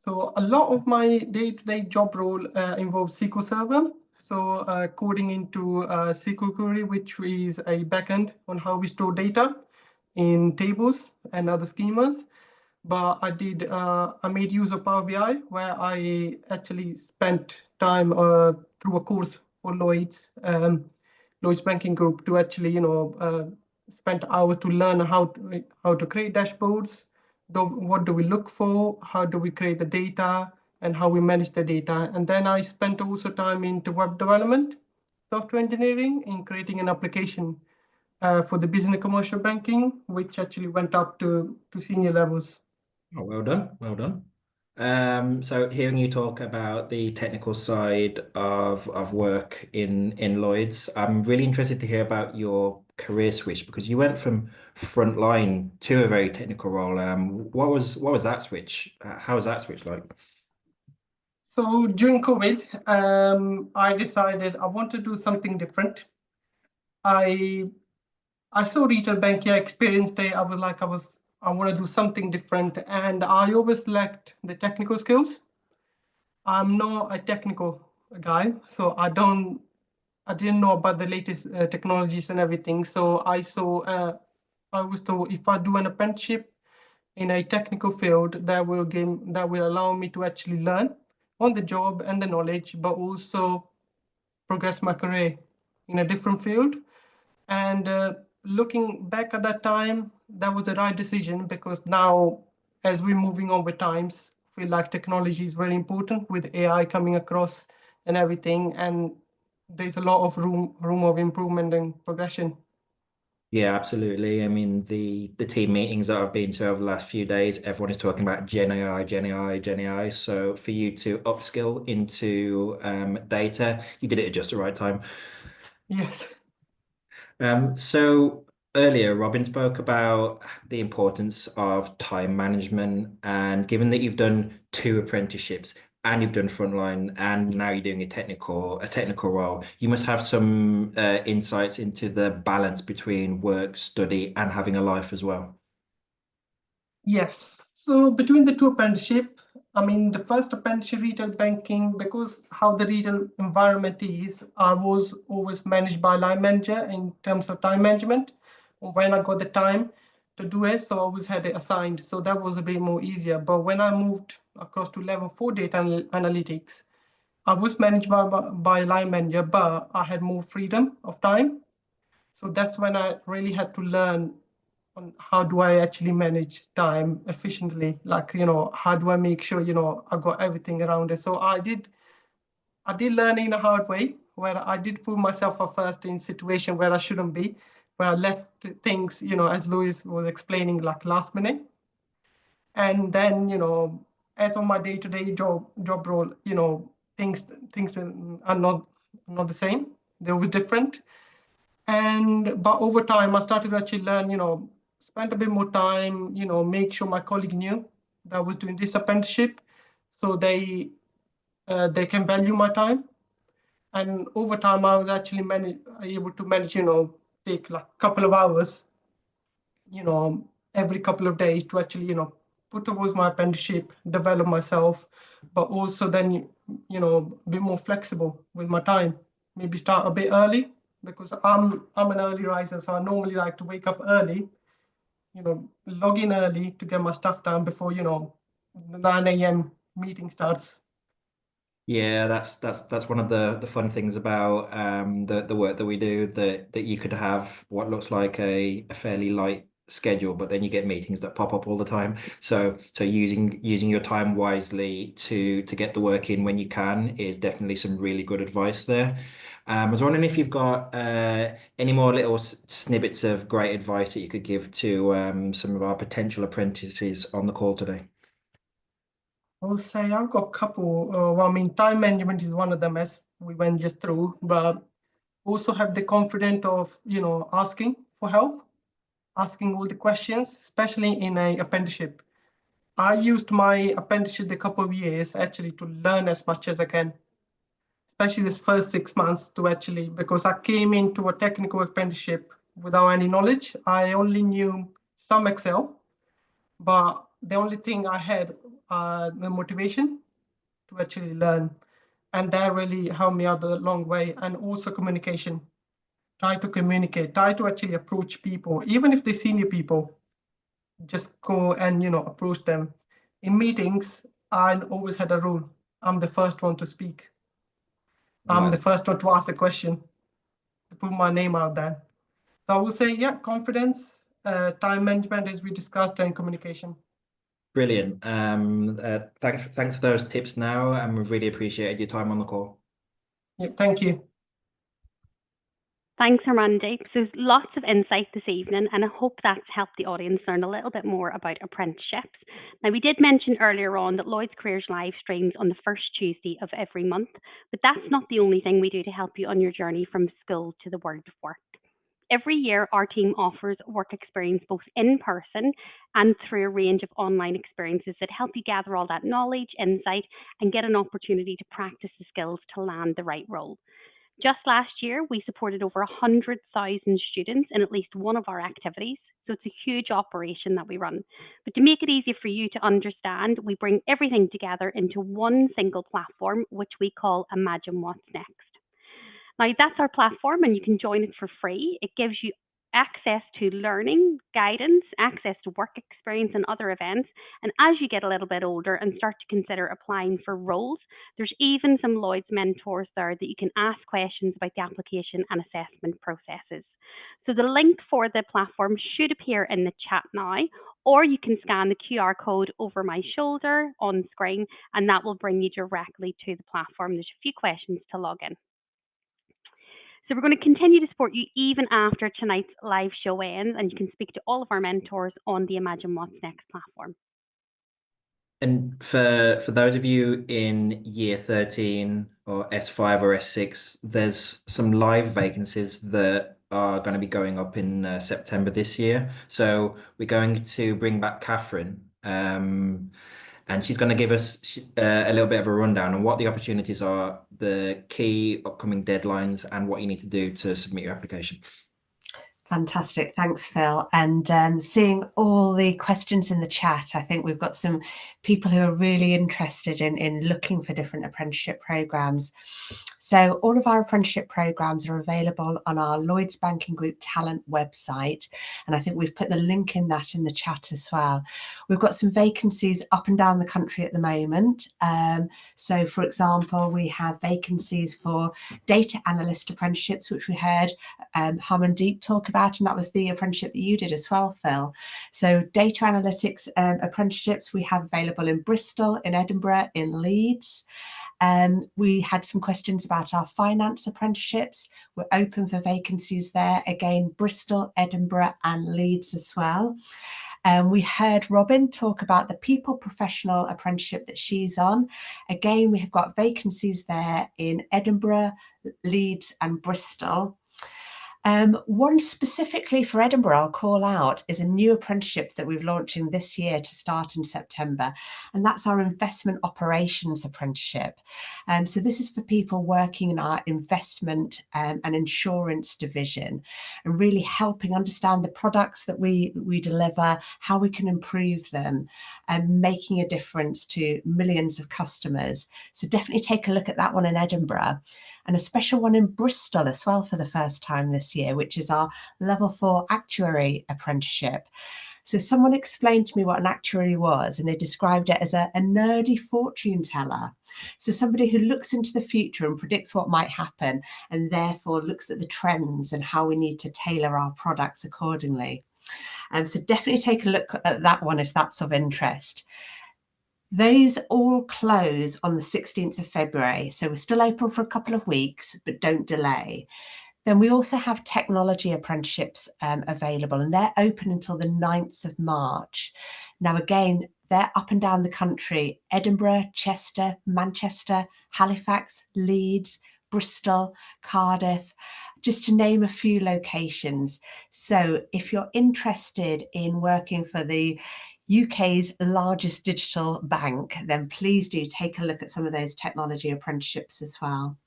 So a lot of my day-to-day job role involves SQL Server. So coding into SQL query, which is a backend on how we store data in tables and other schemas. But I made use of Power BI, where I actually spent time through a course for Lloyds Banking Group to actually, spend hours to learn how to create dashboards. What do we look for? How do we create the data? And how we manage the data. And then I spent also time into web development, software engineering, in creating an application for the business commercial banking, which actually went up to senior levels. Oh, well done, well done. So hearing you talk about the technical side of work in Lloyds, I'm really interested to hear about your career switch, because you went from frontline to a very technical role. What was that switch? How was that switch like? So during COVID, I decided I want to do something different. I saw retail banking, I experienced it. I was like, I want to do something different, and I always lacked the technical skills. I'm not a technical guy, so I didn't know about the latest technologies and everything. So I was told if I do an apprenticeship in a technical field, that will allow me to actually learn on the job and the knowledge, but also progress my career in a different field. And looking back at that time, that was the right decision, because now as we're moving on with times, I feel like technology is very important with AI coming across and everything, and there's a lot of room of improvement and progression. Yeah, absolutely. I mean, the team meetings that I've been to over the last few days, everyone is talking about Gen AI, Gen AI, Gen AI. So for you to upskill into data, you did it at just the right time. Yes. So earlier, Robyn spoke about the importance of time management, and given that you've done 2 apprenticeships and you've done frontline, and now you're doing a technical role, you must have some insights into the balance between work, study, and having a life as well. Yes. So between the 2 apprenticeship, I mean, the first apprenticeship retail banking, because how the retail environment is, I was always managed by line manager in terms of time management. When I got the time to do it, so I always had it assigned. So that was a bit more easier. But when I moved across to level 4 data analytics, I was managed by line manager, but I had more freedom of time. So that's when I really had to learn on how do I actually manage time efficiently? Like, how do I make sure, I got everything around it? So I did learn in a hard way, where I did put myself at first in situation where I shouldn't be, where I left things, as Louise was explaining, like last minute. And then, as on my day-to-day job role, things are not the same. They were different. But over time, I started to actually learn, spend a bit more time, make sure my colleague knew that I was doing this apprenticeship, so they can value my time. And over time, I was actually able to manage, take like a couple of hours, every couple of days to actually, put towards my apprenticeship, develop myself, but also then, a bit more flexible with my time. Maybe start a bit early, because I'm an early riser, so I normally like to wake up early, log in early to get my stuff done before, the 9 a.m. meeting starts. Yeah, that's one of the fun things about the work that we do, that you could have what looks like a fairly light schedule, but then you get meetings that pop up all the time. So using your time wisely to get the work in when you can is definitely some really good advice there. I was wondering if you've got any more little snippets of great advice that you could give to some of our potential apprentices on the call today. I would say I've got a couple. Well, I mean, time management is one of them, as we went just through, but also have the confidence of, asking for help, asking all the questions, especially in a apprenticeship. I used my apprenticeship a couple of years actually to learn as much as I can, especially this first 6 months to actually, because I came into a technical apprenticeship without any knowledge. I only knew some Excel, but the only thing I had the motivation to actually learn. And that really helped me out a long way. And also communication. Try to communicate, try to actually approach people, even if they're senior people, just go and, approach them. In meetings, I always had a rule. I'm the first one to speak. I'm the first one to ask a question, to put my name out there. So I would say, yeah, confidence, time management, as we discussed, and communication. Brilliant. Thanks for those tips now, and we've really appreciated your time on the call. Yeah, thank you. Thanks, Harmandeep. So there's lots of insight this evening, and I hope that's helped the audience learn a little bit more about apprenticeships. Now, we did mention earlier on that Lloyds Careers live streams on the first Tuesday of every month, but that's not the only thing we do to help you on your journey from school to the world of work. Every year, our team offers work experience both in person and through a range of online experiences that help you gather all that knowledge, insight, and get an opportunity to practice the skills to land the right role. Just last year, we supported over 100,000 students in at least one of our activities, so it's a huge operation that we run. But to make it easier for you to understand, we bring everything together into one single platform, which we call Imagine What's Next. Now, that's our platform, and you can join it for free. It gives you access to learning, guidance, access to work experience and other events. And as you get a little bit older and start to consider applying for roles, there's even some Lloyds mentors there that you can ask questions about the application and assessment processes. So the link for the platform should appear in the chat now, or you can scan the QR code over my shoulder on screen, and that will bring you directly to the platform. There's a few questions to log in. So we're going to continue to support you even after tonight's live show ends, and you can speak to all of our mentors on the Imagine What's Next platform. And for those of you in year 13 or S5 or S6, there's some live vacancies that are going to be going up in September this year. So we're going to bring back Kathryn, and she's going to give us a little bit of a rundown on what the opportunities are, the key upcoming deadlines, and what you need to do to submit your application. Fantastic. Thanks, Phil. And seeing all the questions in the chat, I think we've got some people who are really interested in looking for different apprenticeship programmes. So all of our apprenticeship programmes are available on our Lloyds Banking Group talent website. And I think we've put the link in that in the chat as well. We've got some vacancies up and down the country at the moment. So for example, we have vacancies for data analyst apprenticeships, which we heard Harmandeep talk about, and that was the apprenticeship that you did as well, Phil. So data analytics apprenticeships we have available in Bristol, in Edinburgh, in Leeds. We had some questions about our finance apprenticeships. We're open for vacancies there. Again, Bristol, Edinburgh and Leeds as well. We heard Robyn talk about the people professional apprenticeship that she's on. Again, we have got vacancies there in Edinburgh, Leeds and Bristol. One specifically for Edinburgh I'll call out is a new apprenticeship that we're launching this year to start in September, and that's our investment operations apprenticeship. So this is for people working in our investment and insurance division, and really helping understand the products that we deliver, how we can improve them, and making a difference to millions of customers. So definitely take a look at that one in Edinburgh. And a special one in Bristol as well for the first time this year, which is our level 4 actuary apprenticeship. So someone explained to me what an actuary was, and they described it as a nerdy fortune teller. So somebody who looks into the future and predicts what might happen, and therefore looks at the trends and how we need to tailor our products accordingly. So definitely take a look at that one if that's of interest. Those all close on the 16th of February, so we're still open for a couple of weeks, but don't delay. Then we also have technology apprenticeships available, and they're open until the 9th of March. Now, again, they're up and down the country: Edinburgh, Chester, Manchester, Halifax, Leeds, Bristol, Cardiff, just to name a few locations. So if you're interested in working for the UK's largest digital bank, then please do take a look at some of those technology apprenticeships as well.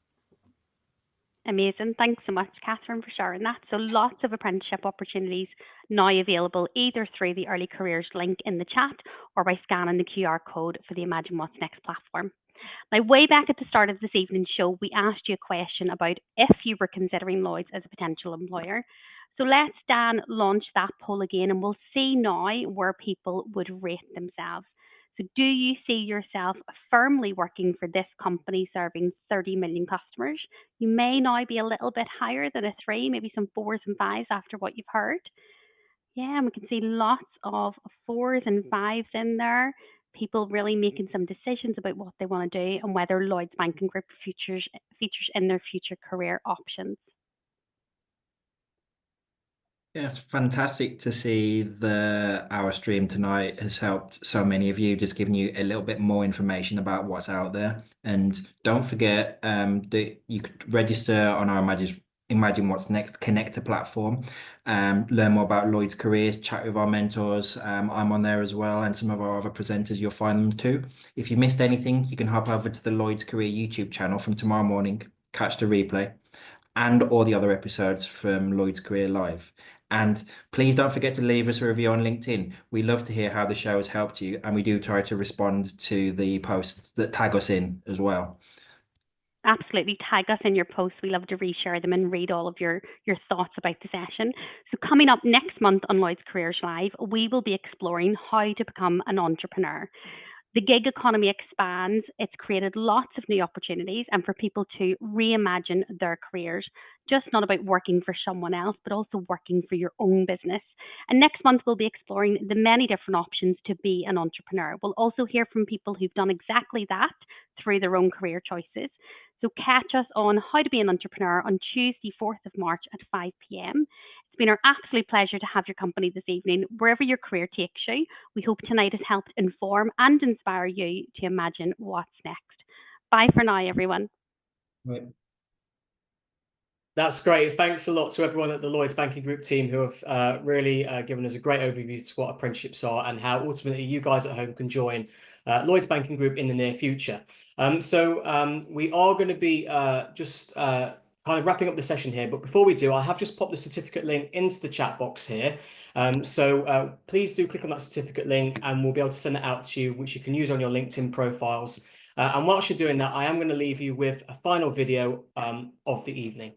Amazing. Thanks so much, Kathryn, for sharing that. So lots of apprenticeship opportunities now available either through the Early Careers link in the chat or by scanning the QR code for the Imagine What's Next platform. Now, way back at the start of this evening's show, we asked you a question about if you were considering Lloyds as a potential employer. So let's, Dan, launch that poll again, and we'll see now where people would rate themselves. So do you see yourself firmly working for this company serving 30 million customers? You may now be a little bit higher than a 3, maybe some 4s and 5s after what you've heard. Yeah, and we can see lots of 4s and 5s in there. People really making some decisions about what they want to do and whether Lloyds Banking Group features in their future career options. Yeah, it's fantastic to see our stream tonight has helped so many of you, just giving you a little bit more information about what's out there. And don't forget that you could register on our Imagine What's Next Connector platform, learn more about Lloyd's careers, chat with our mentors. I'm on there as well, and some of our other presenters, you'll find them too. If you missed anything, you can hop over to the Lloyd's Career YouTube channel from tomorrow morning, catch the replay, and all the other episodes from Lloyd's Career Live. And please don't forget to leave us a review on LinkedIn. We love to hear how the show has helped you, and we do try to respond to the posts that tag us in as well. Absolutely, tag us in your posts. We love to reshare them and read all of your thoughts about the session. So coming up next month on Lloyd's Careers Live, we will be exploring how to become an entrepreneur. The gig economy expands. It's created lots of new opportunities and for people to reimagine their careers, just not about working for someone else, but also working for your own business. And next month, we'll be exploring the many different options to be an entrepreneur. We'll also hear from people who've done exactly that through their own career choices. So catch us on How to Be an Entrepreneur on Tuesday, 4th of March at 5 p.m. It's been our absolute pleasure to have your company this evening, wherever your career takes you. We hope tonight has helped inform and inspire you to imagine what's next. Bye for now, everyone. Right. That's great. Thanks a lot to everyone at the Lloyds Banking Group team who have really given us a great overview to what apprenticeships are and how ultimately you guys at home can join Lloyds Banking Group in the near future. We are going to be just kind of wrapping up the session here, but before we do, I have just popped the certificate link into the chat box here. Please do click on that certificate link and we'll be able to send it out to you, which you can use on your LinkedIn profiles. And whilst you're doing that, I am going to leave you with a final video of the evening.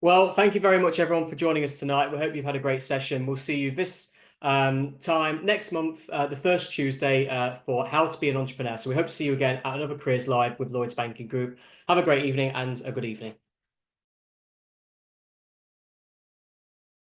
Well, thank you very much, everyone, for joining us tonight. We hope you've had a great session. We'll see you this time next month, the first Tuesday, for How to Be an Entrepreneur. So we hope to see you again at another Careers Live with Lloyds Banking Group. Have a great evening and a good evening.